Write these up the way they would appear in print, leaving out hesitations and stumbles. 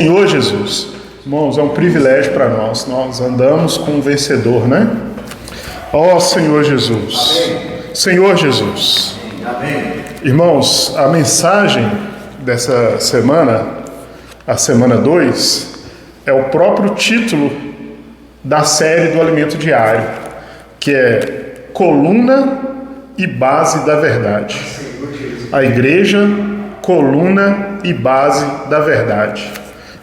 Senhor Jesus, irmãos, é um privilégio para nós andamos com um vencedor, né? Ó Senhor Jesus, amém. Senhor Jesus, amém. Irmãos, a mensagem dessa semana, a semana 2, é o próprio título da série do Alimento Diário, que é Coluna e Base da Verdade. A igreja, coluna e base da verdade.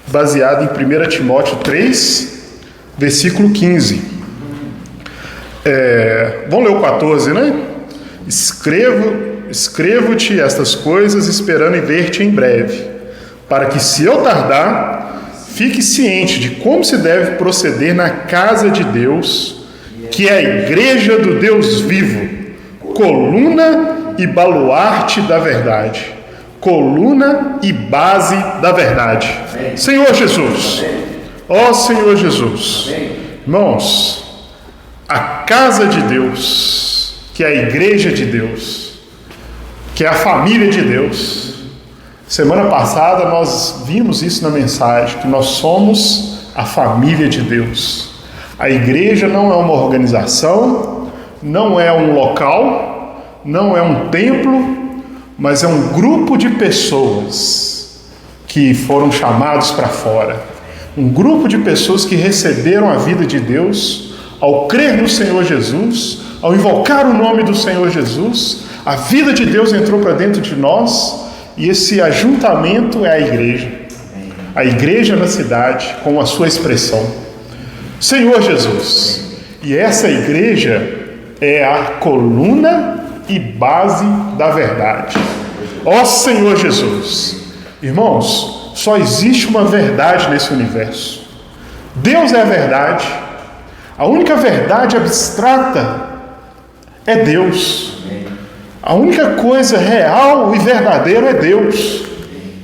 Baseado em 1 Timóteo 3, versículo 15. Vamos ler o 14, né? Escrevo-te estas coisas, esperando em ver-te em breve, para que, se eu tardar, fique ciente de como se deve proceder na casa de Deus, que é a igreja do Deus vivo, coluna e baluarte da verdade. Coluna e base da verdade. Amém. Senhor Jesus, ó Senhor Jesus, amém. Irmãos, a casa de Deus, que é a igreja de Deus, que é a família de Deus. Semana passada nós vimos isso na mensagem, que nós somos a família de Deus. A igreja não é uma organização, não é um local, não é um templo, mas é um grupo de pessoas que foram chamados para fora. Um grupo de pessoas que receberam a vida de Deus ao crer no Senhor Jesus, ao invocar o nome do Senhor Jesus. A vida de Deus entrou para dentro de nós e esse ajuntamento é a igreja. A igreja na cidade, com a sua expressão. Senhor Jesus. E essa igreja é a coluna e base da verdade. Ó Senhor Jesus, irmãos, só existe uma verdade nesse universo. Deus é a verdade. A única verdade abstrata é Deus. A única coisa real e verdadeira é Deus.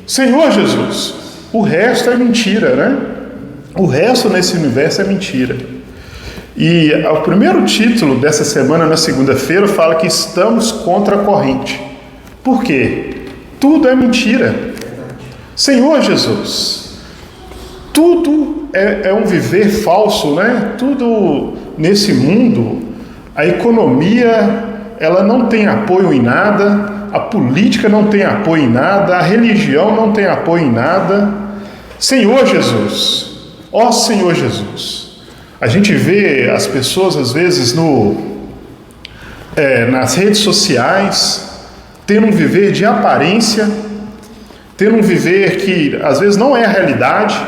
Senhor Jesus, o resto é mentira, né? O resto nesse universo é mentira. E o primeiro título dessa semana, na segunda-feira, fala que estamos contra a corrente. Por quê? Tudo é mentira. Senhor Jesus, tudo é um viver falso, né? Tudo nesse mundo, a economia, ela não tem apoio em nada, a política não tem apoio em nada, a religião não tem apoio em nada. Senhor Jesus, ó Senhor Jesus, a gente vê as pessoas, às vezes, nas redes sociais, tendo um viver de aparência, tendo um viver que, às vezes, não é a realidade,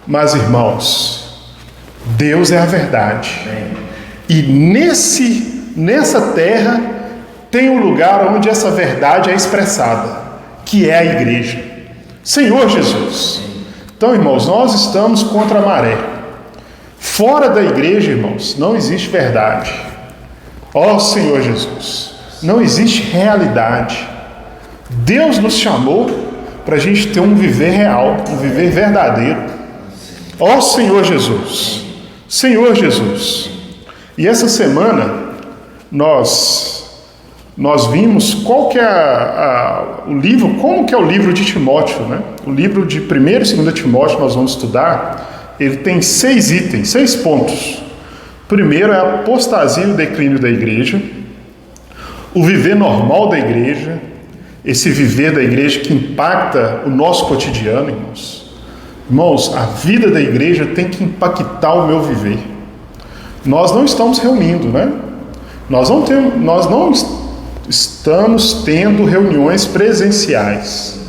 mas, irmãos, Deus é a verdade. E nessa terra tem um lugar onde essa verdade é expressada, que é a igreja. Senhor Jesus. Então, irmãos, nós estamos contra a maré. Fora da igreja, irmãos, não existe verdade. Ó Senhor Jesus, não existe realidade. Deus nos chamou para a gente ter um viver real, um viver verdadeiro. Ó Senhor Jesus, Senhor Jesus. E essa semana nós vimos qual que é o livro, como que é o livro de Timóteo, né? O livro de 1 e 2 Timóteo nós vamos estudar. Ele tem 6 itens, 6 pontos. Primeiro é a apostasia e o declínio da igreja, o viver normal da igreja, esse viver da igreja que impacta o nosso cotidiano, irmãos. Irmãos, a vida da igreja tem que impactar o meu viver. Nós não estamos reunindo, né? Nós não estamos tendo reuniões presenciais,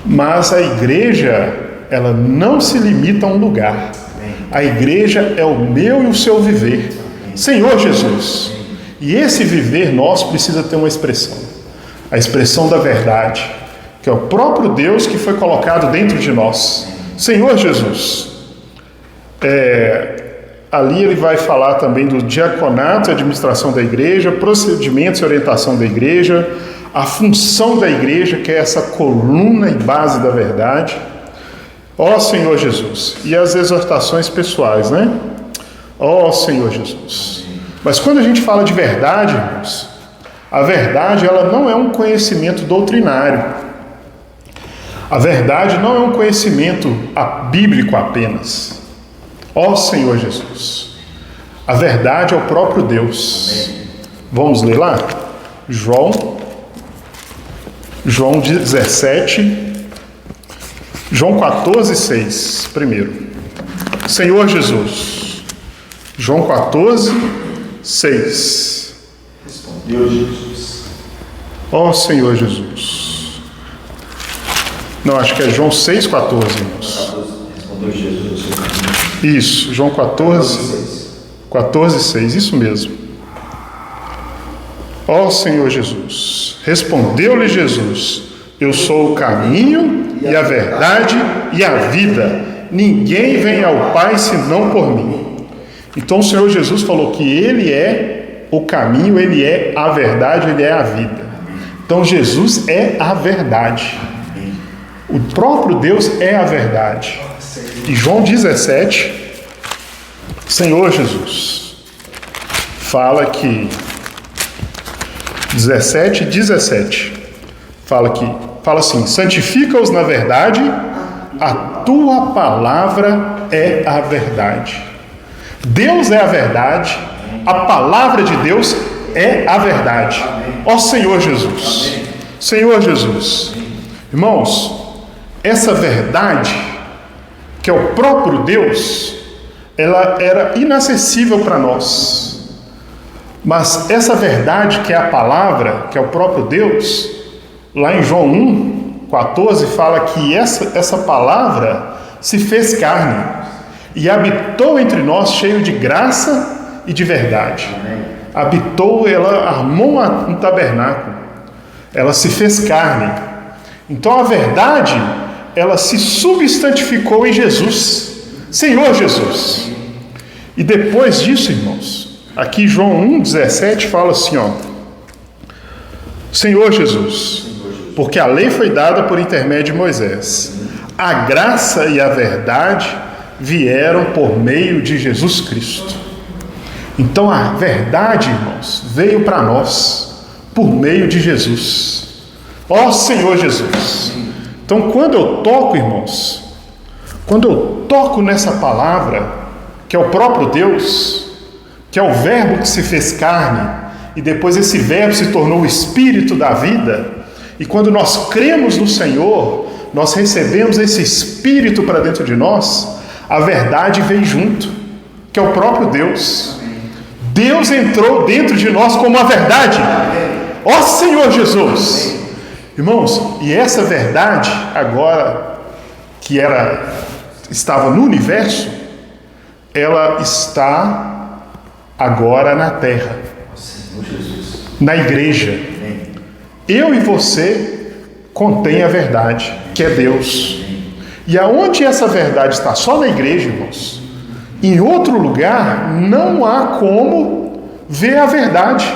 mas a igreja, ela não se limita a um lugar. A igreja é o meu e o seu viver. Senhor Jesus. E esse viver nosso precisa ter uma expressão. A expressão da verdade, que é o próprio Deus que foi colocado dentro de nós. Senhor Jesus. Ali ele vai falar também do diaconato e administração da igreja, procedimentos e orientação da igreja, a função da igreja, que é essa coluna e base da verdade. Ó Senhor Jesus, e as exortações pessoais, né? Ó Senhor Jesus. Mas quando a gente fala de verdade, irmãos, a verdade ela não é um conhecimento doutrinário. A verdade não é um conhecimento bíblico apenas. Ó Senhor Jesus, a verdade é o próprio Deus. Vamos ler lá? João 17, João 14, 6, primeiro. Senhor Jesus, João 14, 6. Respondeu Jesus. Ó Senhor Jesus. Não, acho que é João 6, 14, irmãos. Respondeu Jesus. Isso, João 14, 6, isso mesmo. Ó Senhor Jesus, respondeu-lhe Jesus, eu sou o caminho e a verdade e a vida, ninguém vem ao Pai senão por mim. Então o Senhor Jesus falou que Ele é o caminho, Ele é a verdade, Ele é a vida. Então Jesus é a verdade, o próprio Deus é a verdade. E João 17, Senhor Jesus fala que 17, fala assim, santifica-os na verdade, a tua palavra é a verdade. Deus é a verdade, a palavra de Deus é a verdade. Ó Senhor Jesus, Senhor Jesus, irmãos, essa verdade, que é o próprio Deus, ela era inacessível para nós. Mas essa verdade que é a palavra, que é o próprio Deus, lá em João 1, 14, fala que essa palavra se fez carne e habitou entre nós cheio de graça e de verdade. Habitou, ela armou um tabernáculo, ela se fez carne. Então a verdade, ela se substantificou em Jesus, Senhor Jesus. E depois disso, irmãos, aqui João 1,17 fala assim, ó, Senhor Jesus, porque a lei foi dada por intermédio de Moisés, a graça e a verdade vieram por meio de Jesus Cristo. Então a verdade, irmãos, veio para nós por meio de Jesus. Ó Senhor Jesus. Então quando eu toco, irmãos, quando eu toco nessa palavra, que é o próprio Deus, que é o verbo que se fez carne, e depois esse verbo se tornou o espírito da vida, e quando nós cremos no Senhor, nós recebemos esse espírito para dentro de nós, a verdade vem junto, que é o próprio Deus. Deus entrou dentro de nós como a verdade. Ó Senhor Jesus! Irmãos, e essa verdade agora, que estava no universo, ela está agora na terra, na igreja. Eu e você contém a verdade, que é Deus. E aonde essa verdade está? Só na igreja, irmãos. Em outro lugar, não há como ver a verdade.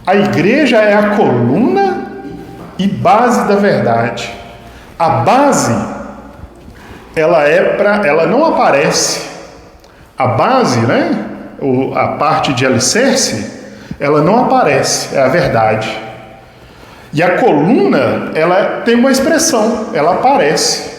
A igreja é a coluna e base da verdade. A base, ela não aparece. A base, né? A parte de alicerce, ela não aparece, é a verdade. E a coluna, ela tem uma expressão, ela aparece.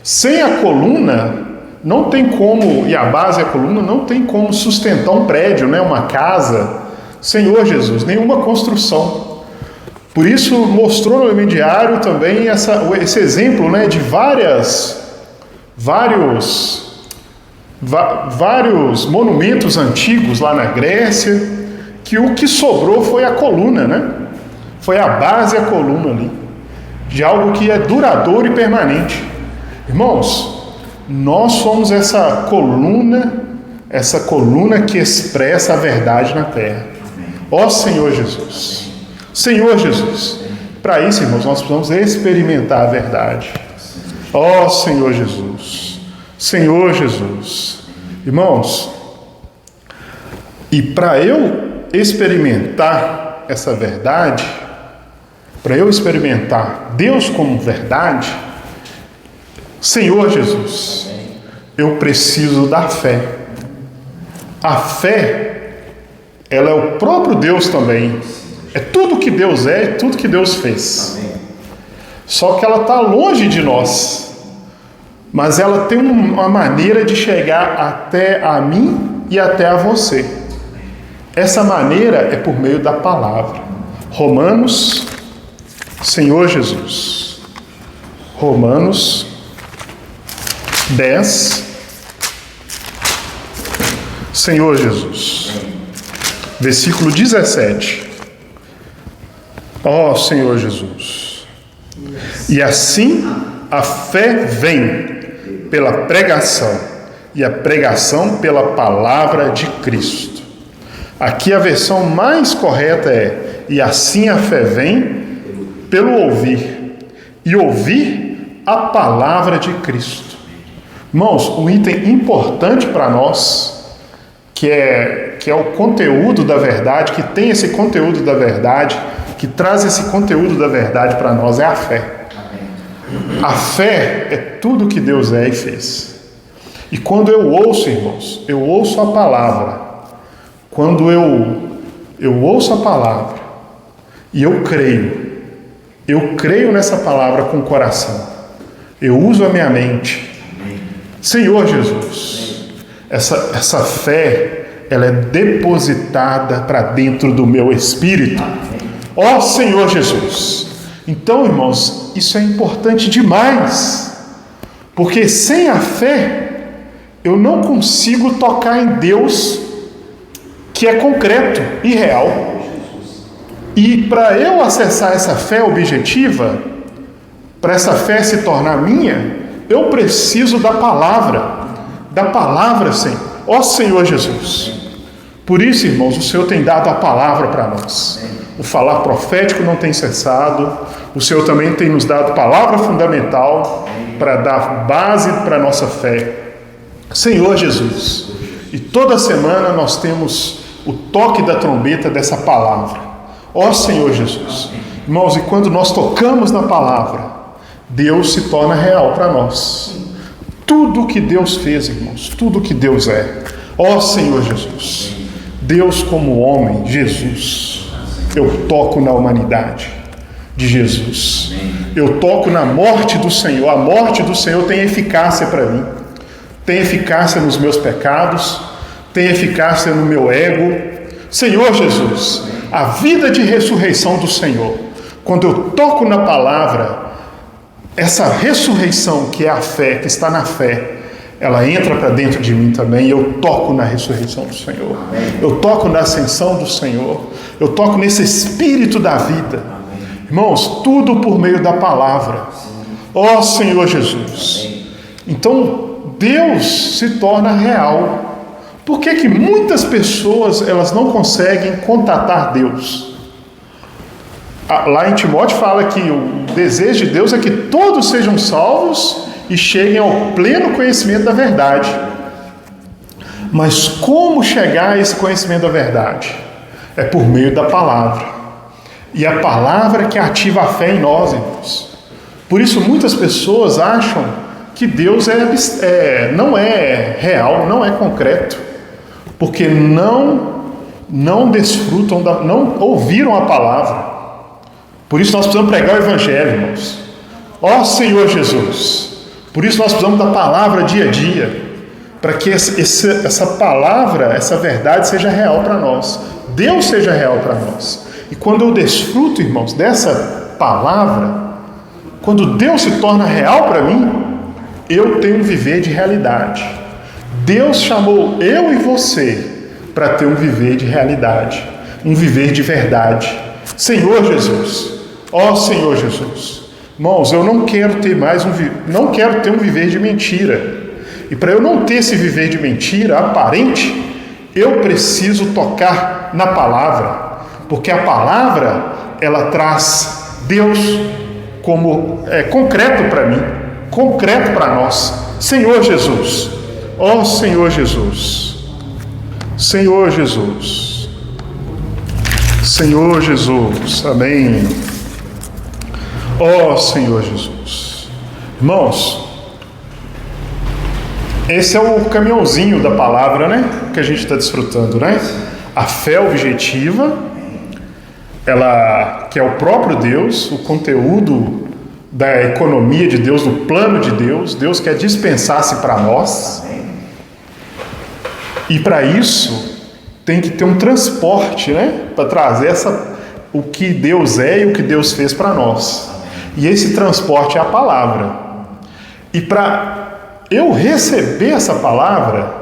Sem a coluna, não tem como, e a base, a coluna, não tem como sustentar um prédio, né? Uma casa. Senhor Jesus, nenhuma construção. Por isso, mostrou no Emediário também esse exemplo, né? De vários monumentos antigos lá na Grécia, que o que sobrou foi a coluna, né? Foi a base e a coluna ali, de algo que é duradouro e permanente. Irmãos, nós somos essa coluna que expressa a verdade na terra. Ó Senhor Jesus, Senhor Jesus, para isso, irmãos, nós precisamos experimentar a verdade. Ó Senhor Jesus, Senhor Jesus. Irmãos, e para eu experimentar essa verdade, para eu experimentar Deus como verdade, Senhor Jesus, eu preciso da fé. A fé, ela é o próprio Deus também. É tudo que Deus é, tudo que Deus fez. Só que ela está longe de nós. Mas ela tem uma maneira de chegar até a mim e até a você. Essa maneira é por meio da palavra. Romanos, Senhor Jesus. Romanos 10, Senhor Jesus. Versículo 17. Ó Senhor Jesus. E assim a fé vem pela pregação, e a pregação pela palavra de Cristo. Aqui a versão mais correta é: e assim a fé vem pelo ouvir, e ouvir a palavra de Cristo. Irmãos, um item importante para nós, que é o conteúdo da verdade, que tem esse conteúdo da verdade, que traz esse conteúdo da verdade para nós, é a fé. A fé é tudo que Deus é e fez. E quando eu ouço, irmãos, eu ouço a palavra. Quando eu ouço a palavra e eu creio nessa palavra com o coração. Eu uso a minha mente. Senhor Jesus, essa fé, ela é depositada para dentro do meu espírito. Ó Senhor Jesus. Então, irmãos, isso é importante demais, porque sem a fé eu não consigo tocar em Deus, que é concreto e real. E para eu acessar essa fé objetiva, para essa fé se tornar minha, eu preciso da palavra, Senhor. Ó Senhor Jesus. Por isso, irmãos, o Senhor tem dado a palavra para nós. O falar profético não tem cessado. O Senhor também tem nos dado palavra fundamental para dar base para a nossa fé. Senhor Jesus. E toda semana nós temos o toque da trombeta dessa palavra. Ó Senhor Jesus. Irmãos, e quando nós tocamos na palavra, Deus se torna real para nós. Tudo que Deus fez, irmãos, tudo que Deus é. Ó Senhor Jesus. Deus como homem, Jesus. Eu toco na humanidade de Jesus. Eu toco na morte do Senhor. A morte do Senhor tem eficácia para mim. Tem eficácia nos meus pecados. Tem eficácia no meu ego. Senhor Jesus, a vida de ressurreição do Senhor. Quando eu toco na palavra, essa ressurreição que é a fé, que está na fé, ela entra para dentro de mim também, e eu toco na ressurreição do Senhor. Eu toco na ascensão do Senhor. Eu toco nesse espírito da vida. Irmãos, tudo por meio da palavra. Ó Senhor Jesus. Então, Deus se torna real. Por que que muitas pessoas, elas não conseguem contatar Deus? Lá em Timóteo fala que o desejo de Deus é que todos sejam salvos e cheguem ao pleno conhecimento da verdade. Mas como chegar a esse conhecimento da verdade? É por meio da palavra. E a palavra que ativa a fé em nós, irmãos. Por isso muitas pessoas acham que Deus não é real, não é concreto, porque não desfrutam, não ouviram a palavra. Por isso nós precisamos pregar o Evangelho, irmãos. Ó Senhor Jesus. Por isso nós precisamos da palavra dia a dia, para que essa palavra, essa verdade seja real para nós. Deus seja real para nós. E quando eu desfruto, irmãos, dessa palavra, quando Deus se torna real para mim, eu tenho um viver de realidade. Deus chamou eu e você para ter um viver de realidade, um viver de verdade. Senhor Jesus, ó Senhor Jesus. Irmãos, eu não quero ter não quero ter um viver de mentira. E para eu não ter esse viver de mentira aparente, eu preciso tocar na palavra, porque a palavra, ela traz Deus como concreto para mim, concreto para nós. Senhor Jesus, ó Senhor Jesus, Senhor Jesus, Senhor Jesus, amém. Ó Senhor Jesus. Irmãos, esse é o caminhãozinho da palavra, né? Que a gente está desfrutando, né? A fé objetiva, ela que é o próprio Deus, o conteúdo da economia de Deus, do plano de Deus. Deus quer dispensar-se para nós. E para isso tem que ter um transporte, né? Para trazer o que Deus é e o que Deus fez para nós. E esse transporte é a palavra. E para eu receber essa palavra,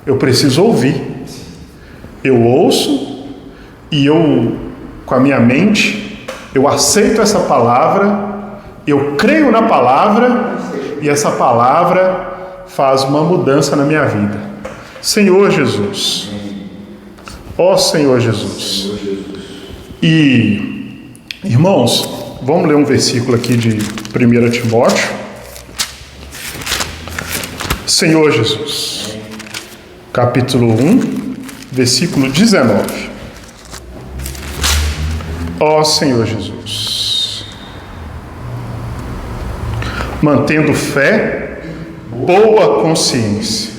eu preciso ouvir. Eu ouço e eu, com a minha mente, eu aceito essa palavra, eu creio na palavra e essa palavra faz uma mudança na minha vida. Senhor Jesus, ó Senhor Jesus. E, irmãos, vamos ler um versículo aqui de 1 Timóteo. Senhor Jesus, capítulo 1, versículo 19. Ó Senhor Jesus, mantendo fé, boa consciência,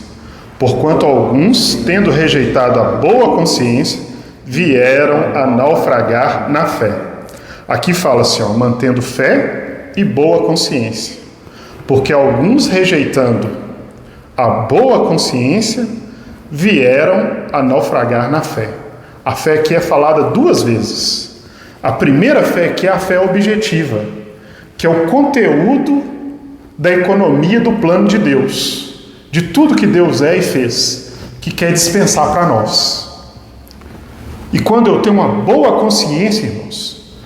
porquanto alguns, tendo rejeitado a boa consciência, vieram a naufragar na fé. Aqui fala assim, ó, mantendo fé e boa consciência, porque alguns, rejeitando a boa consciência, vieram a naufragar na fé. A fé aqui é falada duas vezes. A primeira fé aqui é a fé objetiva, que é o conteúdo da economia do plano de Deus, de tudo que Deus é e fez, que quer dispensar para nós. E quando eu tenho uma boa consciência, irmãos,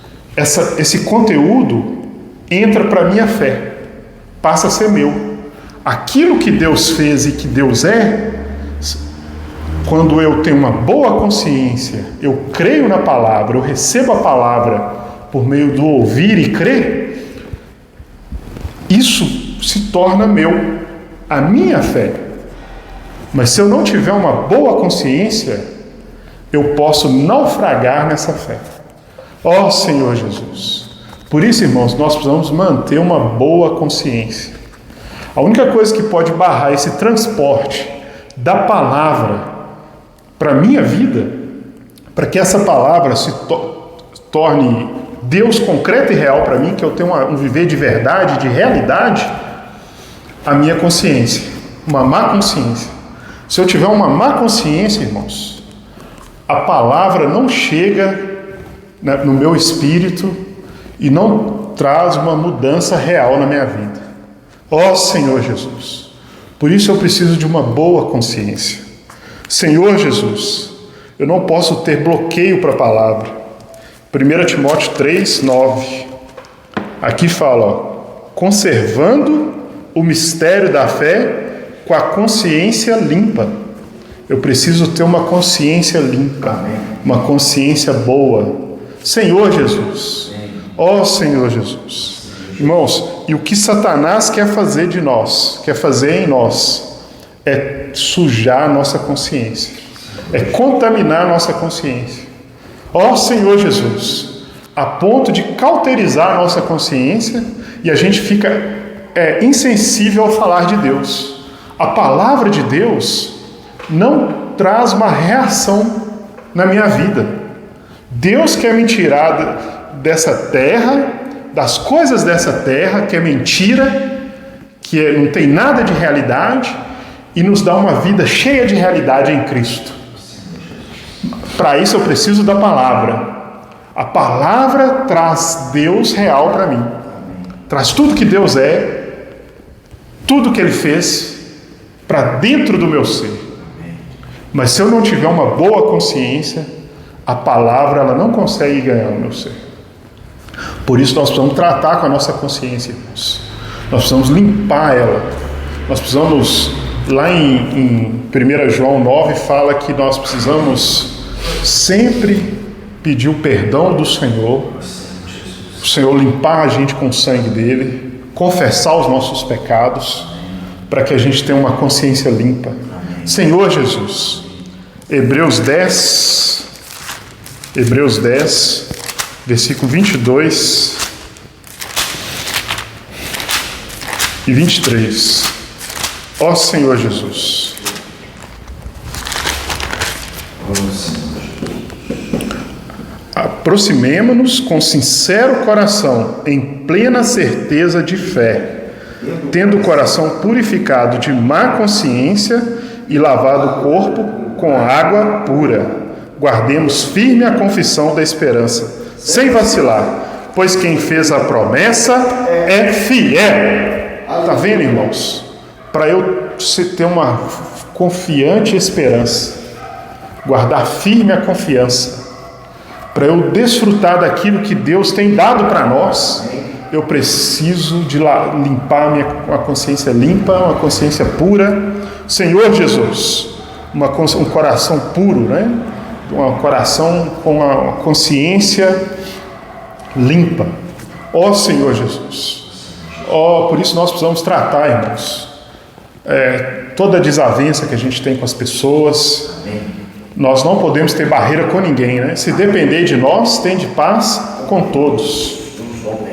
esse conteúdo entra para a minha fé, passa a ser meu. Aquilo que Deus fez e que Deus é, quando eu tenho uma boa consciência, eu creio na palavra, eu recebo a palavra por meio do ouvir e crer, isso se torna meu, a minha fé. Mas se eu não tiver uma boa consciência, eu posso naufragar nessa fé. Ó Senhor Jesus. Por isso, irmãos, nós precisamos manter uma boa consciência. A única coisa que pode barrar esse transporte da palavra para a minha vida, para que essa palavra se torne Deus concreto e real para mim, que eu tenha um viver de verdade, de realidade, a minha consciência, uma má consciência. Se eu tiver uma má consciência, irmãos, a palavra não chega no meu espírito e não traz uma mudança real na minha vida. Ó Senhor Jesus, por isso eu preciso de uma boa consciência. Senhor Jesus, eu não posso ter bloqueio para a palavra. 1 Timóteo 3, 9. Aqui fala, ó, conservando o mistério da fé com a consciência limpa. Eu preciso ter uma consciência limpa, uma consciência boa. Senhor Jesus, ó Senhor Jesus. Irmãos, e o que Satanás quer fazer de nós, quer fazer em nós, é sujar a nossa consciência, é contaminar a nossa consciência. Ó Senhor Jesus, a ponto de cauterizar a nossa consciência e a gente fica insensível ao falar de Deus. A palavra de Deus não traz uma reação na minha vida. Deus quer me tirar dessa terra, das coisas dessa terra, que é mentira, que não tem nada de realidade, e nos dá uma vida cheia de realidade em Cristo. Para isso eu preciso da palavra. A palavra traz Deus real para mim. Traz tudo que Deus é, tudo que Ele fez, para dentro do meu ser. Mas se eu não tiver uma boa consciência, a palavra ela não consegue ganhar o meu ser. Por isso nós precisamos tratar com a nossa consciência, irmãos. Nós precisamos limpar ela. Nós precisamos, lá em 1 João 9, fala que nós precisamos sempre pedir o perdão do Senhor, o Senhor limpar a gente com o sangue dele, confessar os nossos pecados, para que a gente tenha uma consciência limpa. Senhor Jesus, Hebreus 10, versículo 22 e 23. Ó Senhor Jesus. Aproximemo-nos com sincero coração, em plena certeza de fé, tendo o coração purificado de má consciência e lavado o corpo com água pura. Guardemos firme a confissão da esperança, sem vacilar, pois quem fez a promessa é fiel. Está vendo, irmãos? Para eu ter uma confiante esperança, guardar firme a confiança, para eu desfrutar daquilo que Deus tem dado para nós, eu preciso de limpar uma consciência limpa, uma consciência pura. Senhor Jesus, um coração puro, né? Um coração com uma consciência limpa. Ó Senhor Jesus, por isso nós precisamos tratar, irmãos, toda a desavença que a gente tem com as pessoas. Nós não podemos ter barreira com ninguém, né? Se depender de nós, tem de paz com todos.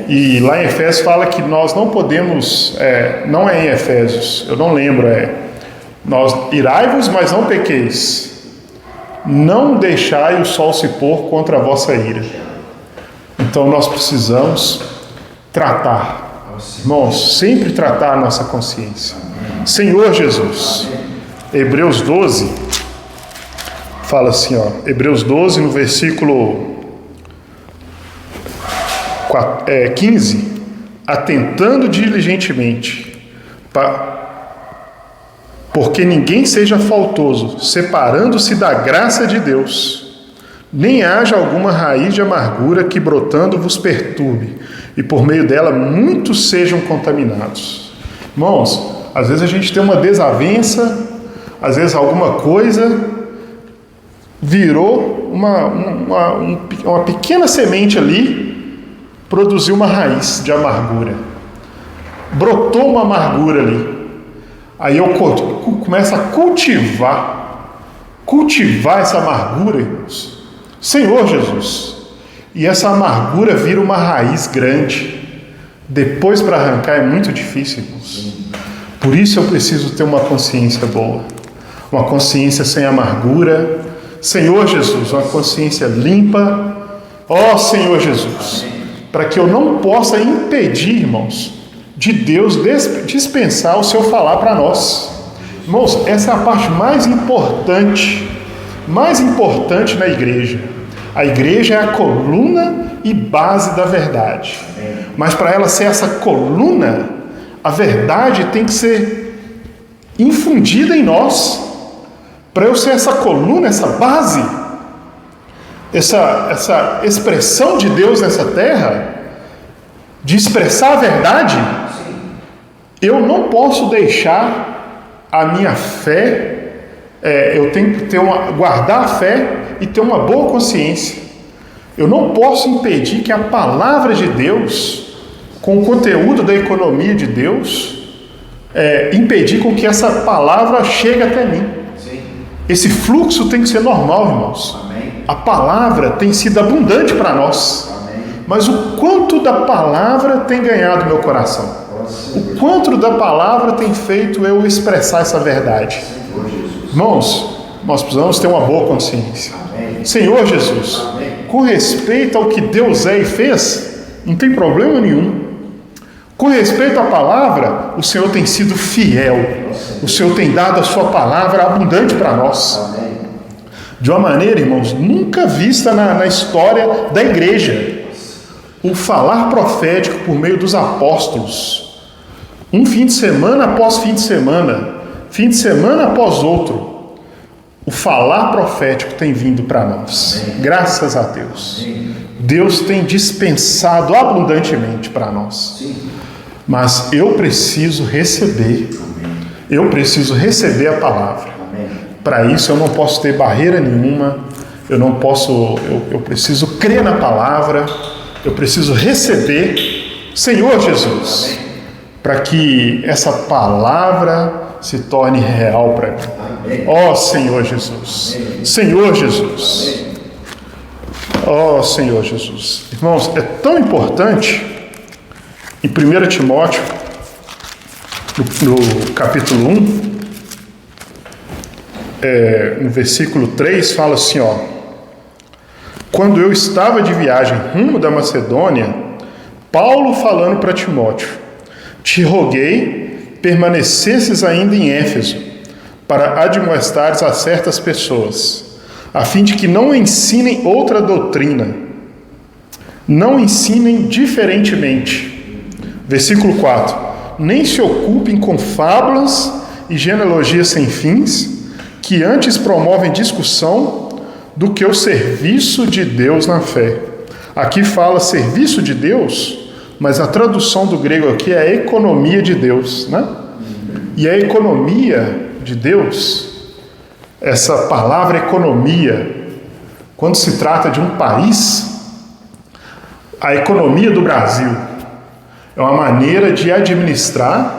E lá em Efésios fala que nós não podemos, não é em Efésios, eu não lembro, nós irai-vos, mas não pequeis. Não deixai o sol se pôr contra a vossa ira. Então nós precisamos tratar, irmãos, sempre tratar a nossa consciência. Senhor Jesus, Hebreus 12, fala assim, Hebreus 12, no versículo 15, atentando diligentemente, porque ninguém seja faltoso, separando-se da graça de Deus, nem haja alguma raiz de amargura que brotando vos perturbe, e por meio dela muitos sejam contaminados. Irmãos, às vezes a gente tem uma desavença, às vezes alguma coisa virou uma pequena semente ali, produziu uma raiz de amargura, brotou uma amargura ali. Aí eu começo a cultivar essa amargura, irmãos. Senhor Jesus, e essa amargura vira uma raiz grande. Depois para arrancar é muito difícil, irmãos. Por isso eu preciso ter uma consciência boa, uma consciência sem amargura. Senhor Jesus, uma consciência limpa. Ó Senhor Jesus, para que eu não possa impedir, irmãos, de Deus dispensar o seu falar para nós. Irmãos, essa é a parte mais importante na igreja. A igreja é a coluna e base da verdade. Mas para ela ser essa coluna, a verdade tem que ser infundida em nós. Para eu ser essa coluna, essa base, essa expressão de Deus nessa terra, de expressar a verdade, eu não posso deixar a minha fé, eu tenho que guardar a fé e ter uma boa consciência. Eu não posso impedir que a palavra de Deus, com o conteúdo da economia de Deus, impedir com que essa palavra chegue até mim. Sim. Esse fluxo tem que ser normal, irmãos. Amém. A palavra tem sido abundante para nós. Amém. Mas o quanto da palavra tem ganhado meu coração? O quanto da palavra tem feito eu expressar essa verdade? Irmãos, nós precisamos ter uma boa consciência. Amém. Senhor Jesus, amém, com respeito ao que Deus é e fez, não tem problema nenhum. Com respeito à palavra, o Senhor tem sido fiel. O Senhor tem dado a sua palavra abundante para nós. Amém. De uma maneira, irmãos, nunca vista na história da igreja. O falar profético por meio dos apóstolos, um fim de semana após fim de semana após outro, o falar profético tem vindo para nós. Amém. Graças a Deus. Amém. Deus tem dispensado abundantemente para nós. Sim. Mas eu preciso receber. Amém. Eu preciso receber a palavra. Para isso eu não posso ter barreira nenhuma. Eu preciso crer na palavra. Eu preciso receber, Senhor Jesus, para que essa palavra se torne real para mim. Ó Senhor Jesus. Amém. Senhor Jesus. Ó Senhor Jesus. Irmãos, é tão importante, em 1 Timóteo, no capítulo 1, no versículo 3, fala assim, quando eu estava de viagem rumo da Macedônia, Paulo falando para Timóteo: te roguei permanecesses ainda em Éfeso, para admoestares a certas pessoas, a fim de que não ensinem outra doutrina, não ensinem diferentemente. Versículo 4: nem se ocupem com fábulas e genealogias sem fins, que antes promovem discussão do que o serviço de Deus na fé. Aqui fala serviço de Deus, mas a tradução do grego aqui é a economia de Deus, né? E a economia de Deus, essa palavra economia, quando se trata de um país, a economia do Brasil é uma maneira de administrar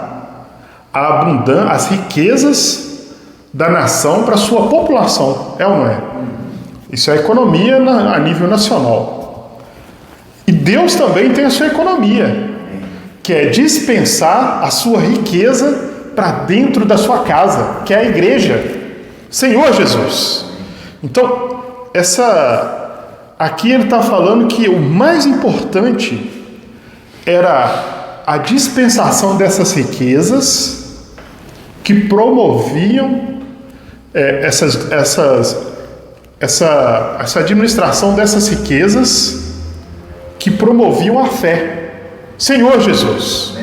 as riquezas da nação para a sua população, é ou não é? Isso é economia a nível nacional. E Deus também tem a sua economia, que é dispensar a sua riqueza para dentro da sua casa, que é a igreja, Senhor Jesus. Então, aqui ele está falando que o mais importante era a dispensação dessas riquezas que promoviam essa administração dessas riquezas que promoviam a fé. Senhor Jesus.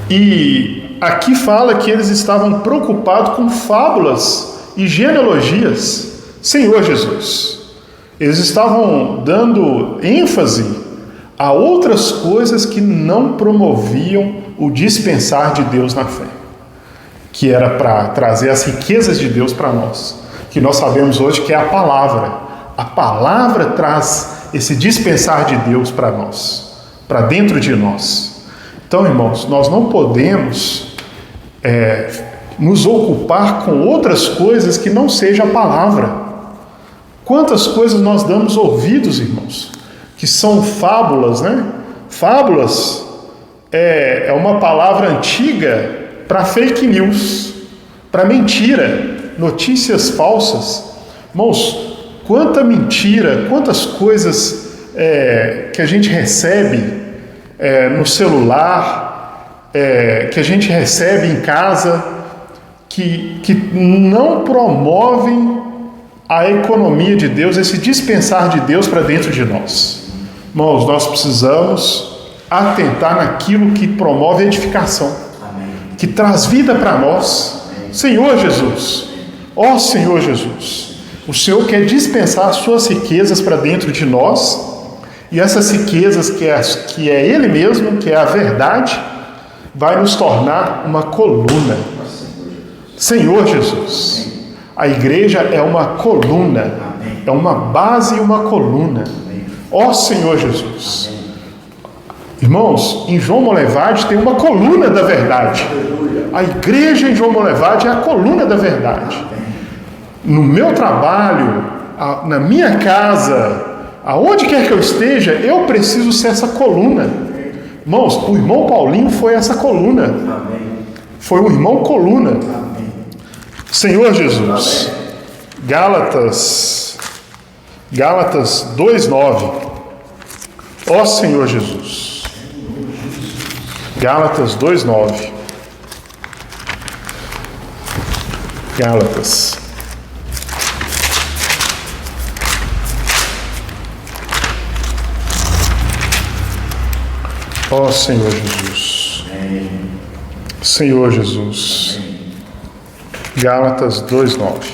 E aqui fala que eles estavam preocupados com fábulas e genealogias. Senhor Jesus. Eles estavam dando ênfase a outras coisas que não promoviam o dispensar de Deus na fé, que era para trazer as riquezas de Deus para nós, que nós sabemos hoje que é a palavra. A palavra traz esse dispensar de Deus para nós, para dentro de nós. Então, irmãos, nós não podemos nos ocupar com outras coisas que não seja a palavra. Quantas coisas nós damos ouvidos, irmãos, que são fábulas, né? Fábulas é uma palavra antiga para fake news, para mentira, notícias falsas. Irmãos, quanta mentira, quantas coisas que a gente recebe no celular, que a gente recebe em casa, que não promovem a economia de Deus, esse dispensar de Deus para dentro de nós. Irmãos, nós precisamos atentar naquilo que promove a edificação, amém, que traz vida para nós. Amém. Senhor Jesus, ó Senhor Jesus, o Senhor quer dispensar as suas riquezas para dentro de nós, e essas riquezas que é Ele mesmo, que é a verdade, vai nos tornar uma coluna. Senhor Jesus, a igreja é uma coluna, é uma base e uma coluna. Ó Senhor Jesus. Irmãos, em João Molevade tem uma coluna da verdade. A igreja em João Molevade é a coluna da verdade. No meu trabalho, na minha casa, aonde quer que eu esteja, eu preciso ser essa coluna. Irmãos, o irmão Paulinho foi essa coluna. Foi um irmão coluna. Senhor Jesus. Gálatas 2:9. Ó Senhor Jesus. Gálatas 2:9. Gálatas. Ó Senhor Jesus. Senhor Jesus. Gálatas 2:9.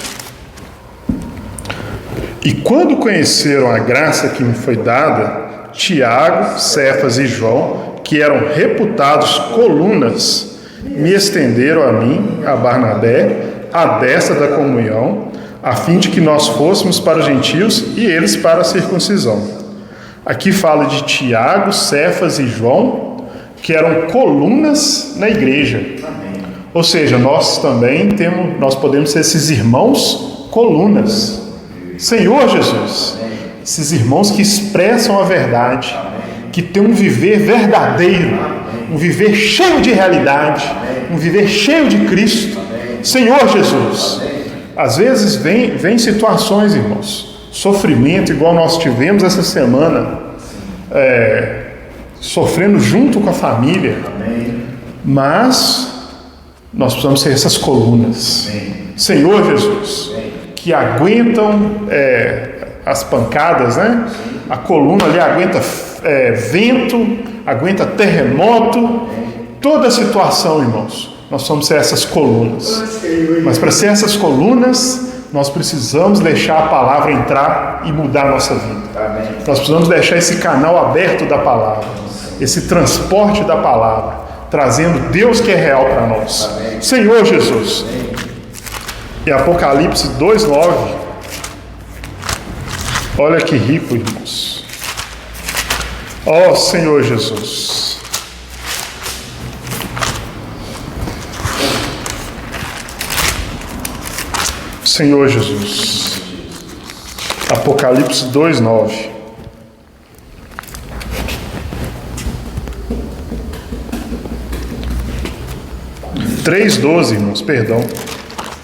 E quando conheceram a graça que me foi dada, Tiago, Cefas e João, que eram reputados colunas, me estenderam a mim, a Barnabé, a destra da comunhão, a fim de que nós fôssemos para os gentios e eles para a circuncisão. Aqui fala de Tiago, Cefas e João, que eram colunas na igreja. Amém. Ou seja, nós também nós podemos ser esses irmãos colunas. Senhor Jesus, esses irmãos que expressam a verdade, que têm um viver verdadeiro, um viver cheio de realidade, um viver cheio de Cristo. Senhor Jesus, às vezes vem situações, irmãos, sofrimento igual nós tivemos essa semana, sofrendo junto com a família, mas nós precisamos ser essas colunas, Senhor Jesus, que aguentam as pancadas, né? A coluna ali aguenta vento, aguenta terremoto, toda a situação, irmãos. Nós somos ser essas colunas, mas para ser essas colunas nós precisamos deixar a palavra entrar e mudar a nossa vida. Nós precisamos deixar esse canal aberto da palavra, esse transporte da palavra, trazendo Deus que é real para nós. Senhor Jesus. E Apocalipse 2:9. Olha que rico, irmãos. Ó Senhor Jesus. Senhor Jesus. Apocalipse 2:9. Irmãos, perdão.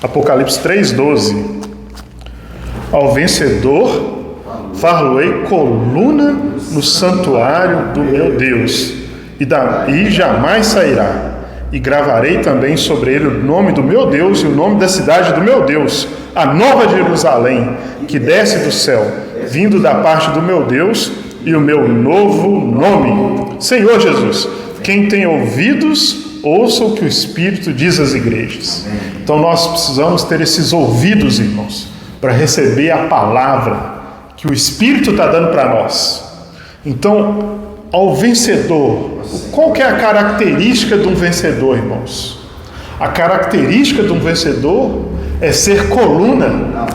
Apocalipse 3:12. Ao vencedor far-lo-ei coluna no santuário do meu Deus, e jamais sairá. E gravarei também sobre ele o nome do meu Deus e o nome da cidade do meu Deus, a nova Jerusalém, que desce do céu, vindo da parte do meu Deus, e o meu novo nome. Senhor Jesus, quem tem ouvidos, ouça o que o Espírito diz às igrejas. Então nós precisamos ter esses ouvidos, irmãos, para receber a palavra que o Espírito está dando para nós. Então, ao vencedor, qual que é a característica de um vencedor, irmãos? A característica de um vencedor é ser coluna.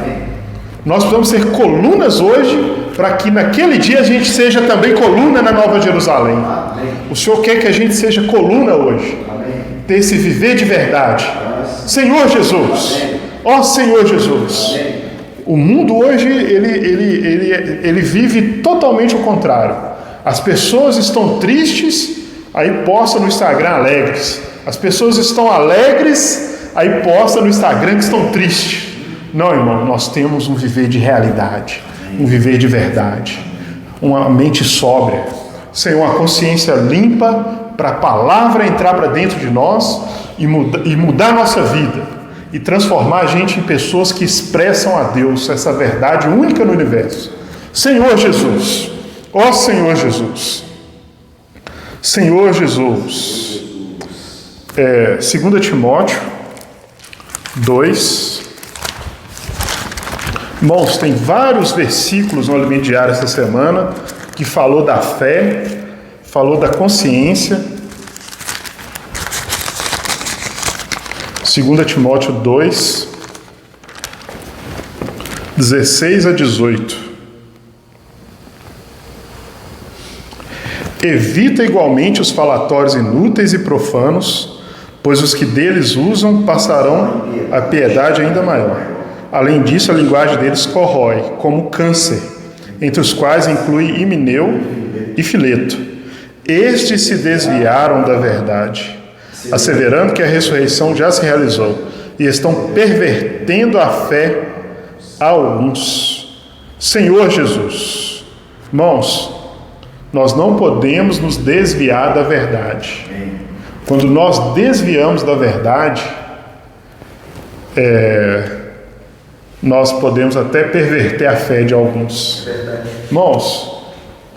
Nós precisamos ser colunas hoje, para que naquele dia a gente seja também coluna na Nova Jerusalém. O Senhor quer que a gente seja coluna hoje, ter esse viver de verdade. Senhor Jesus, ó Senhor Jesus. O mundo hoje, ele vive totalmente o contrário. As pessoas estão tristes, aí posta no Instagram alegres. As pessoas estão alegres, aí posta no Instagram que estão tristes. Não, irmão, nós temos um viver de realidade, um viver de verdade, uma mente sóbria, Senhor, uma consciência limpa, para a palavra entrar para dentro de nós e mudar a nossa vida, e transformar a gente em pessoas que expressam a Deus, essa verdade única no universo. Senhor Jesus, ó Senhor Jesus, Senhor Jesus, 2 Timóteo 2. Irmãos, tem vários versículos no Alimento Diário essa semana que falou da fé, falou da consciência. 2 Timóteo 2, 16 a 18. Evita igualmente os falatórios inúteis e profanos, pois os que deles usam passarão a piedade ainda maior. Além disso, a linguagem deles corrói, como câncer, entre os quais inclui Himeneu e Fileto. Estes se desviaram da verdade, asseverando que a ressurreição já se realizou, e estão pervertendo a fé a alguns. Senhor Jesus, irmãos, nós não podemos nos desviar da verdade. Quando nós desviamos da verdade, nós podemos até perverter a fé de alguns. Irmãos,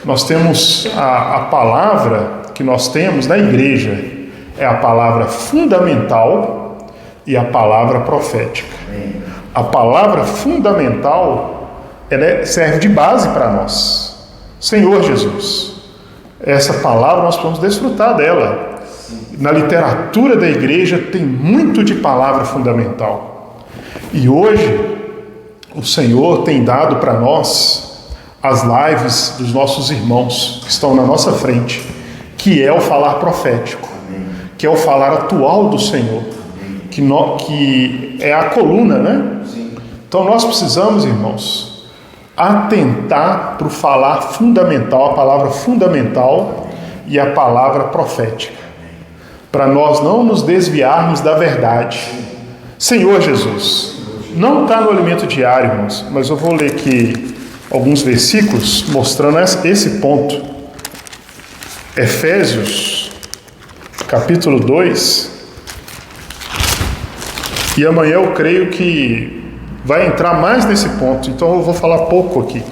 nós temos a palavra que nós temos na igreja, é a palavra fundamental e a palavra profética. A palavra fundamental, ela serve de base para nós. Senhor Jesus, essa palavra nós podemos desfrutar dela. Na literatura da igreja tem muito de palavra fundamental. E hoje, o Senhor tem dado para nós as lives dos nossos irmãos que estão na nossa frente, que é o falar profético, que é o falar atual do Senhor, que é a coluna, né? Então nós precisamos, irmãos, atentar para o falar fundamental, a palavra fundamental e a palavra profética, para nós não nos desviarmos da verdade. Senhor Jesus, não está no Alimento Diário, irmãos, mas eu vou ler aqui alguns versículos mostrando esse ponto. Efésios, capítulo 2. E amanhã eu creio que vai entrar mais nesse ponto, então eu vou falar pouco aqui.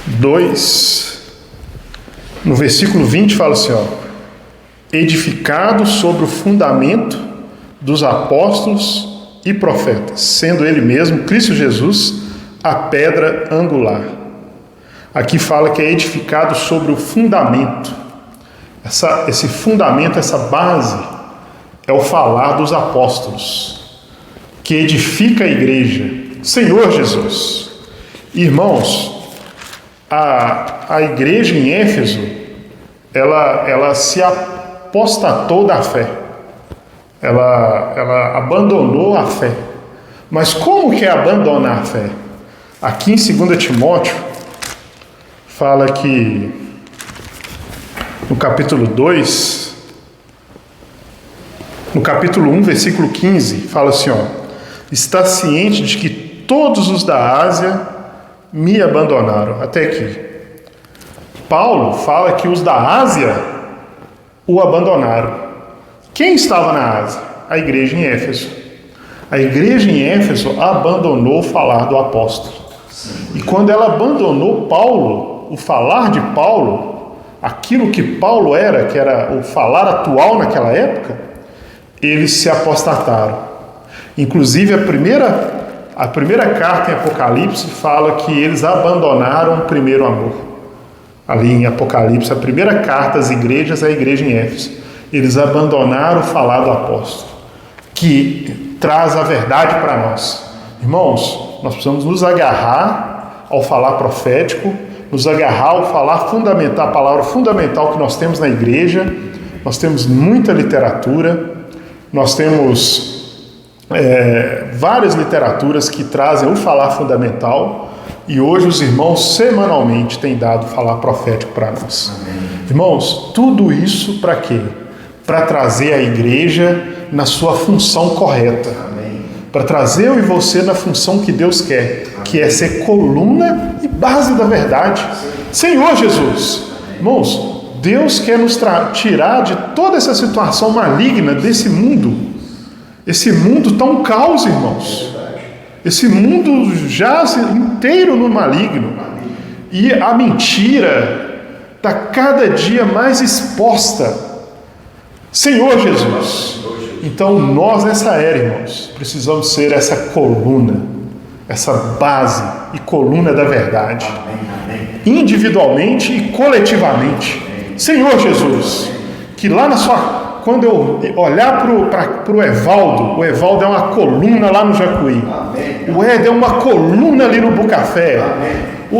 2, no versículo 20 fala assim, edificado sobre o fundamento dos apóstolos e profetas, sendo ele mesmo, Cristo Jesus, a pedra angular. Aqui fala que é edificado sobre o fundamento. Esse fundamento, essa base, é o falar dos apóstolos, que edifica a igreja. Senhor Jesus. Irmãos, a igreja em Éfeso, ela se apostatou da fé. Ela abandonou a fé. Mas como que é abandonar a fé? Aqui em 2 Timóteo, fala que no capítulo 2, no capítulo 1, versículo 15, fala assim, está ciente de que todos os da Ásia me abandonaram. Até aqui. Paulo fala que os da Ásia o abandonaram. Quem estava na Ásia? A igreja em Éfeso. A igreja em Éfeso abandonou o falar do apóstolo. E quando ela abandonou Paulo, o falar de Paulo, aquilo que Paulo era, que era o falar atual naquela época, eles se apostataram. Inclusive, a primeira carta em Apocalipse fala que eles abandonaram o primeiro amor. Ali em Apocalipse, a primeira carta às igrejas é a igreja em Éfeso. Eles abandonaram o falar do apóstolo, que traz a verdade para nós. Irmãos, nós precisamos nos agarrar ao falar profético, nos agarrar ao falar fundamental, a palavra fundamental que nós temos na igreja. Nós temos muita literatura, nós temos várias literaturas que trazem o falar fundamental, e hoje os irmãos semanalmente têm dado falar profético para nós. Amém. Irmãos, tudo isso para quê? Para trazer a igreja na sua função correta. Para trazer eu e você na função que Deus quer, que é ser coluna e base da verdade. Senhor Jesus, irmãos, Deus quer nos tirar de toda essa situação maligna desse mundo. Esse mundo tão caos, irmãos. Esse mundo jaz inteiro no maligno. E a mentira está cada dia mais exposta. Senhor Jesus. Então nós nessa era, irmãos, precisamos ser essa coluna, essa base e coluna da verdade. Individualmente e coletivamente. Senhor Jesus, que lá na sua... Quando eu olhar para o Evaldo é uma coluna lá no Jacuí. O Ed é uma coluna ali no Bucafé.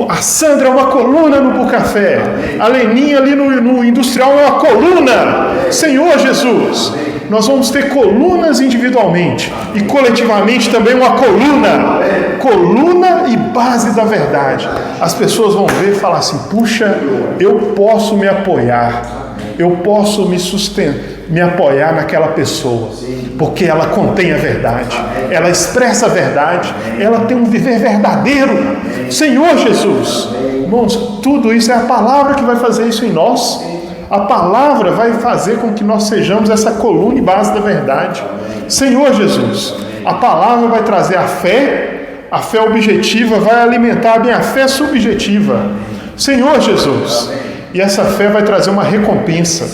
A Sandra é uma coluna no Bucafé. A Leninha ali no Industrial é uma coluna. Senhor Jesus, nós vamos ter colunas individualmente e coletivamente também uma coluna. Coluna e base da verdade. As pessoas vão ver e falar assim, puxa, eu posso me apoiar. Eu posso me apoiar naquela pessoa, porque ela contém a verdade, ela expressa a verdade, ela tem um viver verdadeiro. Senhor Jesus, irmãos, tudo isso é a palavra que vai fazer isso em nós. A palavra vai fazer com que nós sejamos essa coluna e base da verdade. Senhor Jesus, a palavra vai trazer a fé objetiva vai alimentar a minha fé subjetiva. Senhor Jesus, e essa fé vai trazer uma recompensa.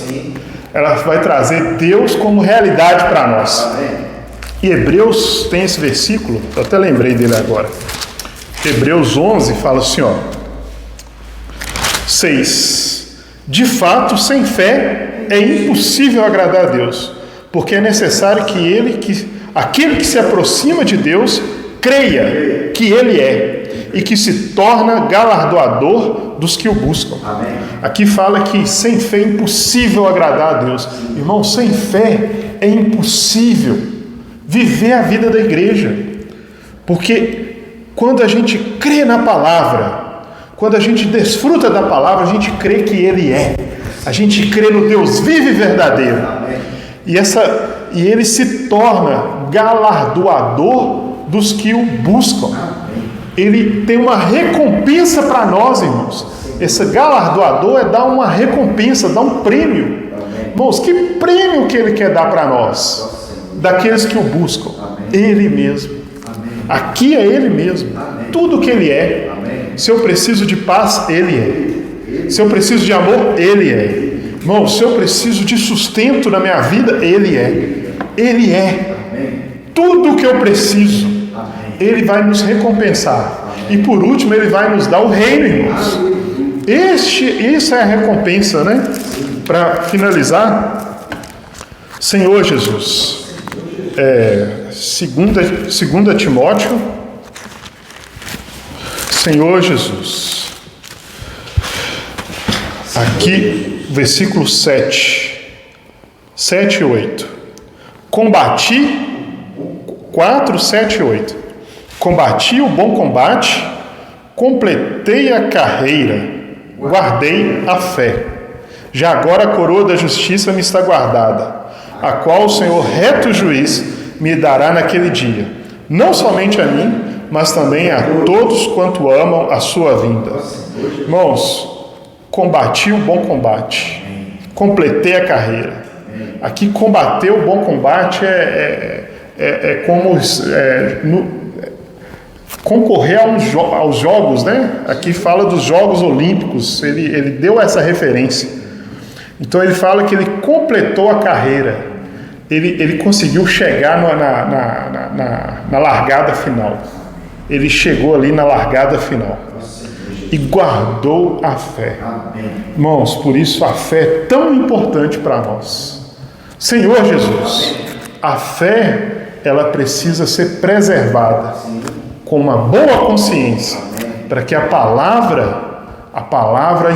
Ela vai trazer Deus como realidade para nós. E Hebreus tem esse versículo, eu até lembrei dele agora. Hebreus 11 fala assim, 6. De fato, sem fé é impossível agradar a Deus, porque é necessário que aquele que se aproxima de Deus creia que Ele é e que se torna galardoador dos que o buscam. Amém. Aqui fala que sem fé é impossível agradar a Deus. Irmão, sem fé é impossível viver a vida da igreja. Porque quando a gente crê na palavra, quando a gente desfruta da palavra, a gente crê que Ele é. A gente crê no Deus vivo e verdadeiro. E Ele se torna galardoador dos que o buscam. Ele tem uma recompensa para nós, irmãos. Esse galardoador é dar uma recompensa, dar um prêmio. Irmãos, que prêmio que Ele quer dar para nós? Daqueles que o buscam. Ele mesmo. Aqui é Ele mesmo. Tudo que Ele é. Se eu preciso de paz, Ele é. Se eu preciso de amor, Ele é. Irmão, se eu preciso de sustento na minha vida, Ele é. Ele é. Tudo que eu preciso, Ele vai nos recompensar. E por último, Ele vai nos dar o reino, irmãos. Isso é a recompensa, né? Para finalizar, Senhor Jesus, 2 Timóteo, Senhor Jesus, aqui, versículo 7 e 8, combati, 4, 7 e 8, combati o bom combate, completei a carreira, guardei a fé. Já agora a coroa da justiça me está guardada, a qual o Senhor, reto juiz, me dará naquele dia, não somente a mim, mas também a todos quanto amam a sua vinda. Irmãos, combati o bom combate, completei a carreira. Aqui, combater o bom combate é como concorrer aos jogos, né? Aqui fala dos Jogos Olímpicos, ele deu essa referência. Então ele fala que ele completou a carreira, ele conseguiu chegar na largada final. Ele chegou ali na largada final e guardou a fé. Irmãos, por isso a fé é tão importante para nós. Senhor Jesus, a fé, ela precisa ser preservada com uma boa consciência, para que a palavra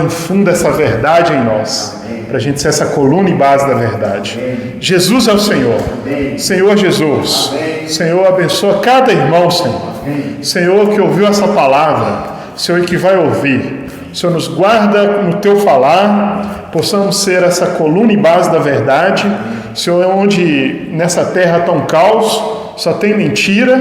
infunda essa verdade em nós, para a gente ser essa coluna e base da verdade. Jesus é o Senhor. Senhor Jesus, Senhor, abençoa cada irmão, Senhor. Senhor, que ouviu essa palavra, Senhor, e que vai ouvir. Senhor, nos guarda no Teu falar, possamos ser essa coluna e base da verdade. Senhor, onde nessa terra tão caos, só tem mentira,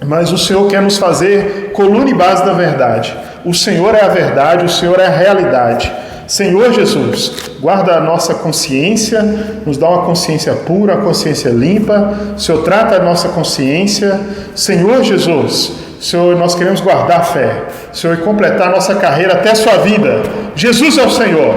mas o Senhor quer nos fazer coluna e base da verdade. O Senhor é a verdade, o Senhor é a realidade. Senhor Jesus, guarda a nossa consciência, nos dá uma consciência pura, uma consciência limpa. Senhor, trata a nossa consciência. Senhor Jesus, Senhor, nós queremos guardar a fé, Senhor, e completar a nossa carreira até a sua vida. Jesus é o Senhor.